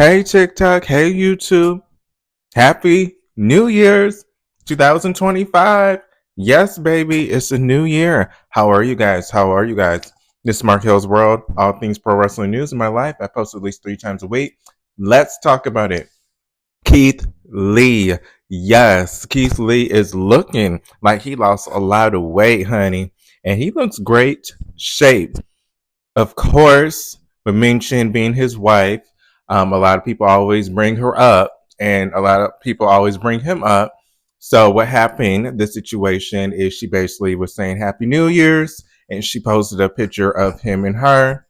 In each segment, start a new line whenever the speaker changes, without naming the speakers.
Hey TikTok, hey YouTube, happy New Year's 2025. Yes, baby, it's a new year. How are you guys? How are you guys? This is Marquelworld, all things pro wrestling news in my life. I post at least 3 times a week. Let's talk about it. Keith Lee. Yes, Keith Lee is looking like he lost a lot of weight, honey, and he looks great shape. Of course, with Ming Chen being his wife, a lot of people always bring her up, and a lot of people always bring him up. So what happened? The situation is she basically was saying Happy New Year's, and she posted a picture of him and her,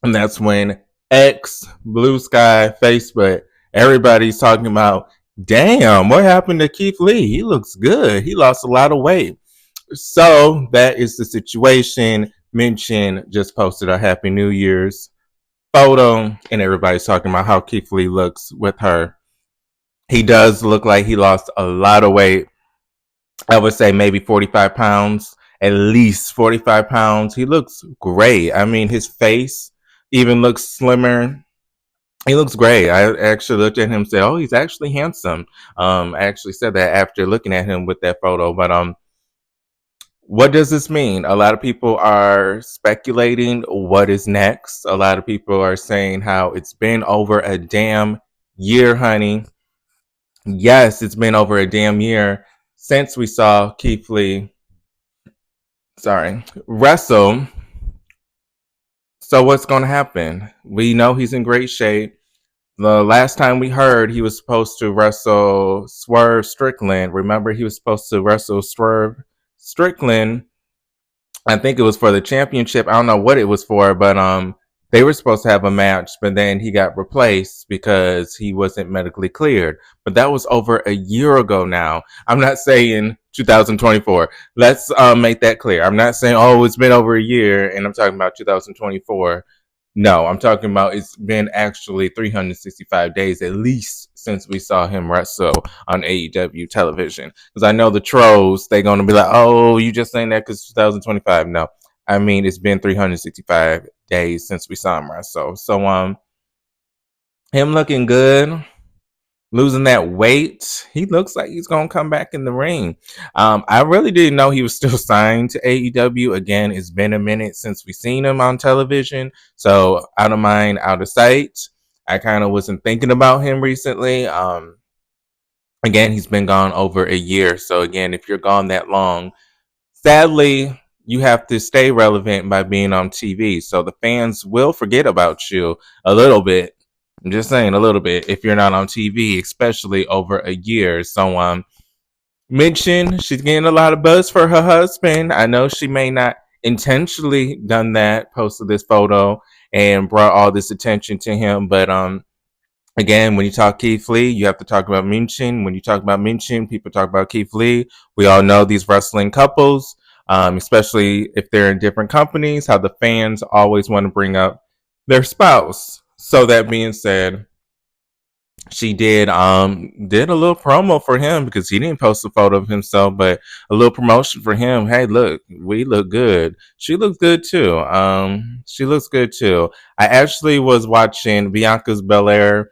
and that's when X, Blue Sky, Facebook, everybody's talking about, damn, what happened to Keith Lee? He looks good. He lost a lot of weight. So that is the situation. Mention just posted a Happy New Year's photo, and everybody's talking about how Keith Lee looks with her. He does look like he lost a lot of weight. I would say maybe 45 pounds, at least 45 pounds. He looks great. I mean, his face even looks slimmer. He looks great. I actually looked at him and said, "Oh, he's actually handsome." I actually said that after looking at him with that photo. But what does this mean? A lot of people are speculating what is next. A lot of people are saying how it's been over a damn year, honey. Yes, it's been over a damn year since we saw Keith Lee, wrestle. So what's going to happen? We know he's in great shape. The last time we heard, he was supposed to wrestle Swerve Strickland. Remember, he was supposed to wrestle Swerve Strickland. I think it was for the championship. I don't know what it was for, but they were supposed to have a match, but then he got replaced because he wasn't medically cleared. But that was over a year ago now. I'm not saying 2024. Let's make that clear. I'm not saying, oh, it's been over a year and I'm talking about 2024. No, I'm talking about it's been actually 365 days at least since we saw him wrestle on AEW television. Because I know the trolls, they're going to be like, oh, you just saying that because 2025. No, I mean, it's been 365 days since we saw him wrestle. So, him looking good, losing that weight, he looks like he's gonna come back in the ring. I really didn't know he was still signed to AEW. Again, it's been a minute since we seen him on television, so out of mind, out of sight. I kind of wasn't thinking about him recently. Again, he's been gone over a year, so again, if you're gone that long, sadly, you have to stay relevant by being on TV. So the fans will forget about you a little bit. I'm just saying a little bit if you're not on TV, especially over a year. So mention she's getting a lot of buzz for her husband. I know she may not intentionally done that, posted this photo and brought all this attention to him, but again, when you talk Keith Lee, you have to talk about Minchin. When you talk about Minchin, people talk about Keith Lee. We all know these wrestling couples, especially if they're in different companies, how the fans always want to bring up their spouse. So that being said, she did a little promo for him because he didn't post a photo of himself, but a little promotion for him. Hey, look, we look good. She looks good too. She looks good too. I actually was watching Bianca's Belair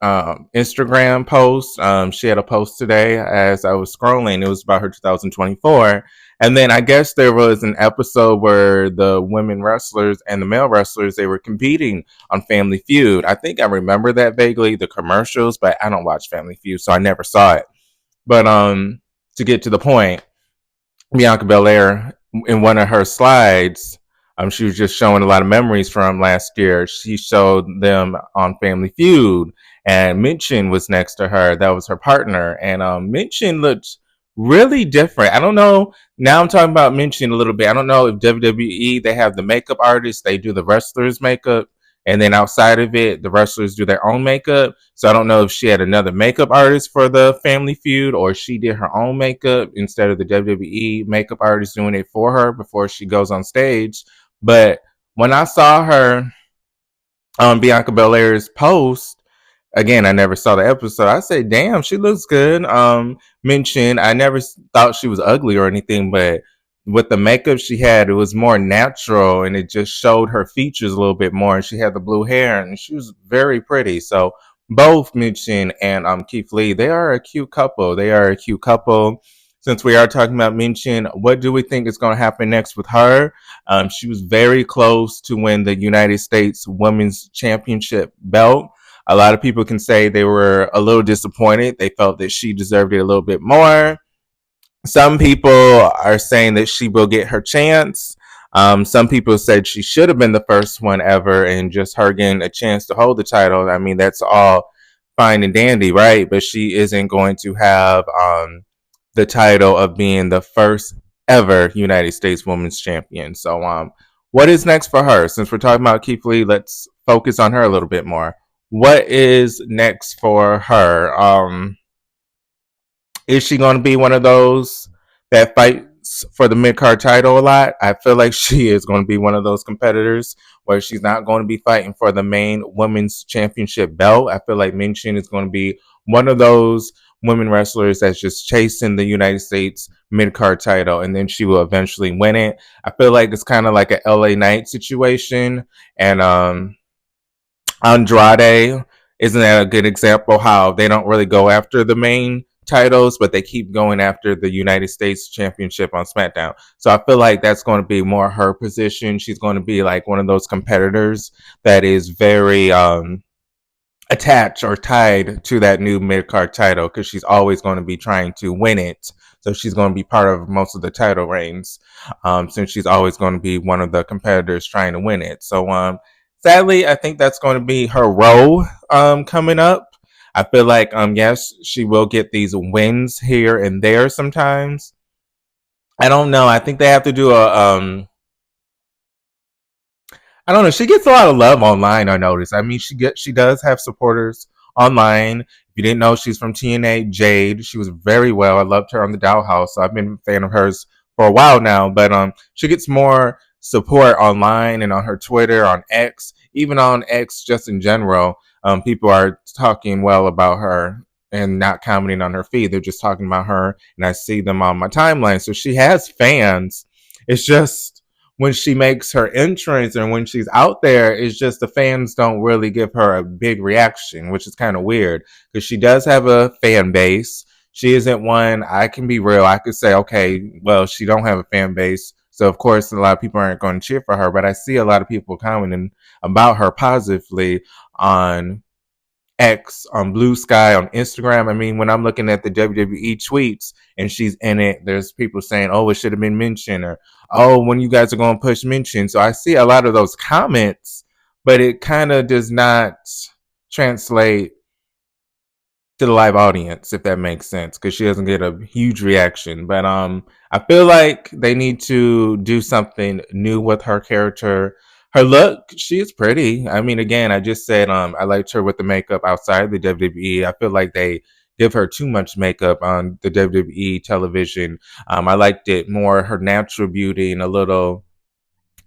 Instagram post. She had a post today as I was scrolling. It was about her 2024. And then I guess there was an episode where the women wrestlers and the male wrestlers, they were competing on Family Feud. I think I remember that vaguely, the commercials, but I don't watch Family Feud, so I never saw it. But to get to the point, Bianca Belair, in one of her slides, she was just showing a lot of memories from last year. She showed them on Family Feud, and Minchin was next to her. That was her partner, and Minchin looked really different. I don't know. Now I'm talking about Minchin a little bit. I don't know if WWE, they have the makeup artists, they do the wrestlers' makeup, and then outside of it, the wrestlers do their own makeup. So I don't know if she had another makeup artist for the Family Feud or she did her own makeup instead of the WWE makeup artist doing it for her before she goes on stage. But when I saw her on Bianca Belair's post, again, I never saw the episode. I said, damn, she looks good. Mentioned, I never thought she was ugly or anything, but with the makeup she had, it was more natural and it just showed her features a little bit more. And she had the blue hair and she was very pretty. So both Minchin and Keith Lee, they are a cute couple. They are a cute couple. Since we are talking about Minchin, what do we think is going to happen next with her? She was very close to win the United States Women's Championship belt. A lot of people can say they were a little disappointed. They felt that she deserved it a little bit more. Some people are saying that she will get her chance. Some people said she should have been the first one ever, and just her getting a chance to hold the title. I mean, that's all fine and dandy, right? But she isn't going to have the title of being the first ever United States Women's Champion. So, what is next for her? Since we're talking about Keith Lee, let's focus on her a little bit more. What is next for her? Is she going to be one of those that fights for the mid card title a lot? I feel like she is going to be one of those competitors where she's not going to be fighting for the main women's championship belt. I feel like Minchin is going to be one of those women wrestlers that's just chasing the United States mid card title, and then she will eventually win it. I feel like it's kind of like a LA Knight situation, and Andrade, isn't that a good example how they don't really go after the main titles, but they keep going after the United States Championship on SmackDown? So I feel like that's going to be more her position. She's going to be like one of those competitors that is very attached or tied to that new mid card title because she's always going to be trying to win it. So she's going to be part of most of the title reigns, since she's always going to be one of the competitors trying to win it. So sadly, I think that's going to be her role coming up. I feel like yes, she will get these wins here and there sometimes. I don't know. I think they have to do a I don't know. She gets a lot of love online. I noticed. I mean, she does have supporters online. If you didn't know, she's from TNA. Jade. She was very well. I loved her on the Dollhouse. So I've been a fan of hers for a while now. But she gets more support online and on her Twitter, on X, even on X, just in general. People are talking well about her and not commenting on her feed. They're just talking about her, and I see them on my timeline. So she has fans. It's just when she makes her entrance and when she's out there, it's just the fans don't really give her a big reaction, which is kind of weird because she does have a fan base. She isn't one, I can be real. I could say, okay, well, she don't have a fan base. So of course, a lot of people aren't going to cheer for her, but I see a lot of people commenting about her positively on X, on Blue Sky, on Instagram. I mean, when I'm looking at the WWE tweets and she's in it, there's people saying, oh, it should have been mentioned, or oh, when you guys are going to push mention. So I see a lot of those comments, but it kind of does not translate to the live audience, if that makes sense, because she doesn't get a huge reaction. But I feel like they need to do something new with her character. Her look, she is pretty. I mean, again, I just said I liked her with the makeup outside the WWE. I feel like they give her too much makeup on the WWE television. I liked it more her natural beauty and a little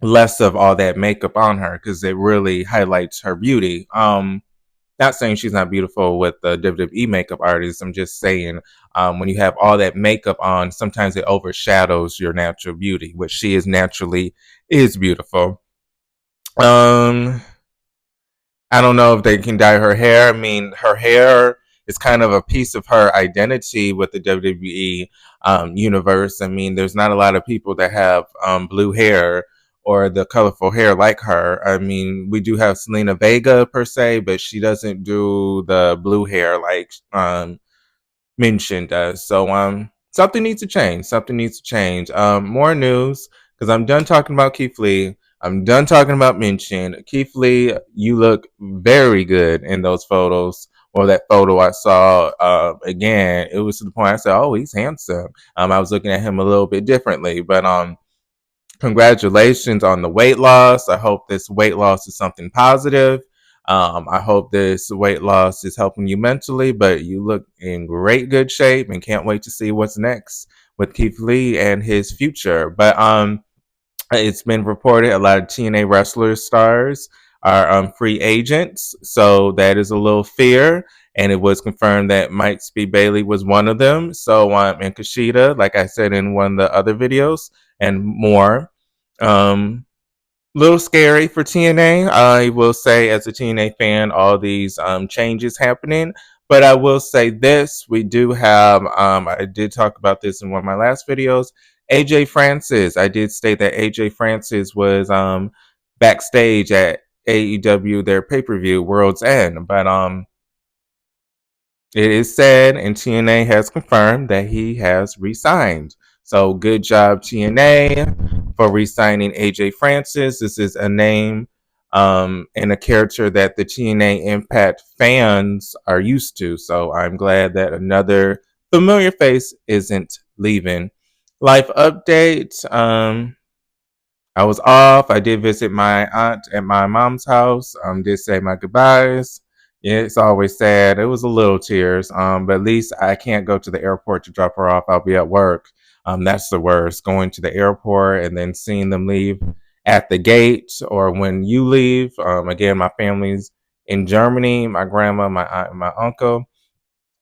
less of all that makeup on her because it really highlights her beauty. Not saying she's not beautiful with the WWE makeup artists. I'm just saying when you have all that makeup on, sometimes it overshadows your natural beauty, which she is naturally is beautiful. Um, I don't know if they can dye her hair. I mean, her hair is kind of a piece of her identity with the WWE universe. I mean, there's not a lot of people that have blue hair or the colorful hair like her. I mean, we do have Selena Vega per se, but she doesn't do the blue hair like mentioned does. So something needs to change. Something needs to change. More news because I'm done talking about Keith Lee. I'm done talking about Minchin. Keith Lee, you look very good in those photos. Or that photo I saw, again, it was to the point I said, "Oh, he's handsome." I was looking at him a little bit differently, but congratulations on the weight loss. I hope this weight loss is something positive. I hope this weight loss is helping you mentally, but you look in great good shape and can't wait to see what's next with Keith Lee and his future. But it's been reported a lot of TNA wrestler stars are free agents, so that is a little fear. And it was confirmed that Mike Speed Bailey was one of them. So and Kushida, like I said in one of the other videos, and more. Little scary for TNA. I will say, as a TNA fan, all these changes happening. But I will say this: we do have. I did talk about this in one of my last videos. AJ Francis. I did state that AJ Francis was backstage at AEW their pay per view World's End, but it is said, and TNA has confirmed that he has re-signed. So good job, TNA, for re-signing AJ Francis. This is a name and a character that the TNA Impact fans are used to. So I'm glad that another familiar face isn't leaving. Life update. I was off. I did visit my aunt at my mom's house. Did say my goodbyes. Yeah, it's always sad. It was a little tears. But at least I can't go to the airport to drop her off. I'll be at work. That's the worst. Going to the airport and then seeing them leave at the gate or when you leave. Again, my family's in Germany. My grandma, my aunt, and my uncle,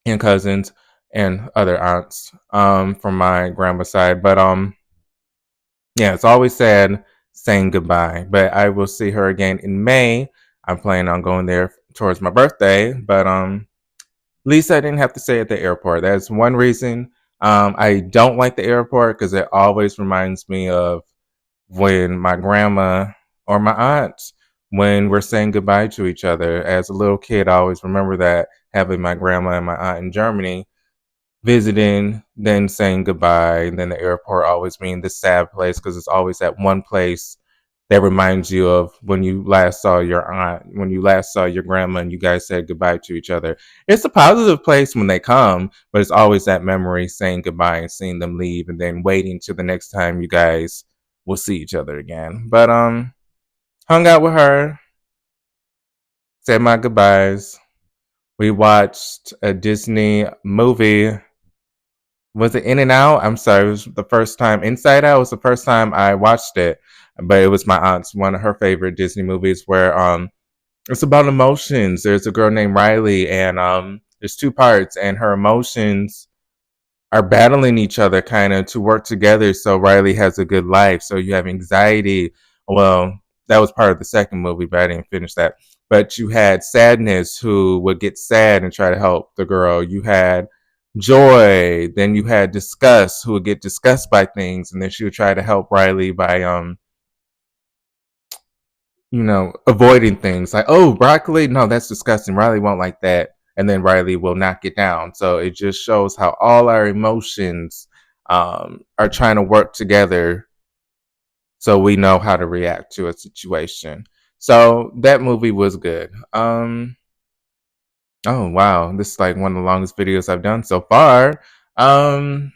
and cousins and other aunts from my grandma's side. But yeah, it's always sad saying goodbye, but I will see her again in May. I'm planning on going there towards my birthday, but at least I didn't have to stay at the airport. That's one reason. I don't like the airport because it always reminds me of when my grandma or my aunt, when we're saying goodbye to each other. As a little kid, I always remember that, having my grandma and my aunt in Germany visiting, then saying goodbye, and then the airport always being the sad place because it's always that one place that reminds you of when you last saw your aunt, when you last saw your grandma, and you guys said goodbye to each other. It's a positive place when they come, but it's always that memory saying goodbye and seeing them leave, and then waiting till the next time you guys will see each other again. But hung out with her, said my goodbyes. We watched a Disney movie. Was it In and Out? I'm sorry, it was the first time. Inside Out was the first time I watched it, but it was my aunt's, one of her favorite Disney movies, where it's about emotions. There's a girl named Riley, and there's two parts, and her emotions are battling each other kind of to work together so Riley has a good life. So you have anxiety. Well, that was part of the second movie, but I didn't finish that. But you had Sadness, who would get sad and try to help the girl. You had Joy, then you had Disgust, who would get disgusted by things, and then she would try to help Riley by avoiding things like, oh, broccoli, no, that's disgusting. Riley won't like that. And then Riley will knock it down. So it just shows how all our emotions are trying to work together so we know how to react to a situation. So that movie was good. Oh, wow. This is like one of the longest videos I've done so far. Um,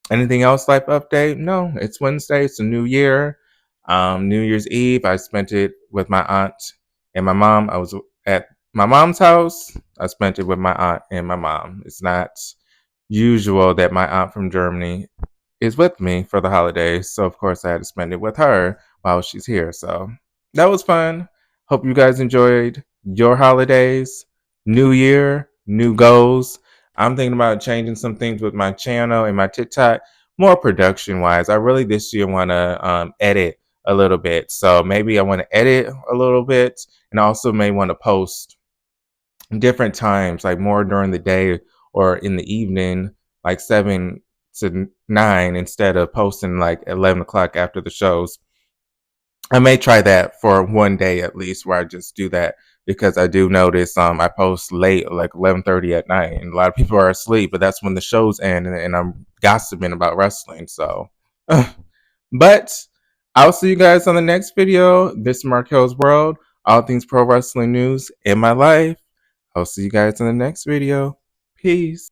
Anything else life update? No, it's Wednesday. It's a new year. New Year's Eve, I spent it with my aunt and my mom. I was at my mom's house. I spent it with my aunt and my mom. It's not usual that my aunt from Germany is with me for the holidays. So, of course, I had to spend it with her while she's here. So, that was fun. Hope you guys enjoyed your holidays. New year, new goals. I'm thinking about changing some things with my channel and my TikTok, more production wise. I really this year want to edit a little bit. So maybe I want to edit a little bit, and also may want to post different times, like more during the day or in the evening, like 7 to 9, instead of posting like 11 o'clock after the shows. I may try that for one day at least, where I just do that, because I do notice I post late, like 11:30 at night, and a lot of people are asleep, but that's when the shows end, and I'm gossiping about wrestling. So, but I'll see you guys on the next video. This is Markel's World, all things pro wrestling news in my life. I'll see you guys in the next video. Peace.